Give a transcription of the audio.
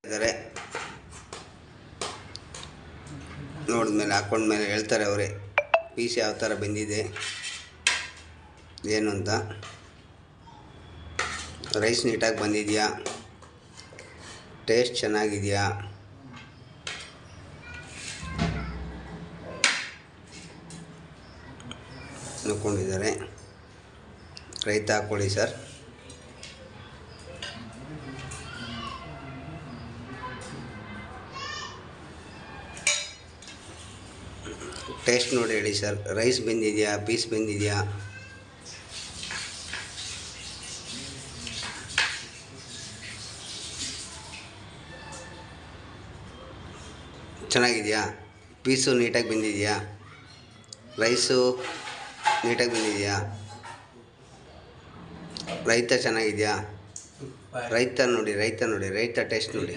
ಇದ್ದಾರೆ ನೋಡಿದ್ಮೇಲೆ ಹಾಕೊಂಡ್ಮೇಲೆ ಹೇಳ್ತಾರೆ ಅವರೇ ಪೀಸ್ ಯಾವ ಥರ ಬಂದಿದೆ ಏನು ಅಂತ. ರೈಸ್ ನೀಟಾಗಿ ಬಂದಿದೆಯಾ, ಟೇಸ್ಟ್ ಚೆನ್ನಾಗಿದೆಯಾ, ನೋಡ್ಕೊಂಡಿದ್ದಾರೆ. ರೈತ ಹಾಕ್ಕೊಳ್ಳಿ ಸರ್. ಟೇಸ್ಟ್ ನೋಡಿ ಹೇಳಿ ಸರ್, ರೈಸ್ ಬೆಂದಿದೆಯಾ, ಪೀಸ್ ಬೆಂದಿದೆಯಾ. ಚೆನ್ನಾಗಿದೆಯಾ, ಪೀಸು ನೀಟಾಗಿ ಬೆಂದಿದೆಯಾ, ರೈಸು ನೀಟಾಗಿ ಬಂದಿದೆಯಾ, ರೈತ ಚೆನ್ನಾಗಿದೆಯಾ, ರೈತ ನೋಡಿ, ರೈತ ಟೇಸ್ಟ್ ನೋಡಿ.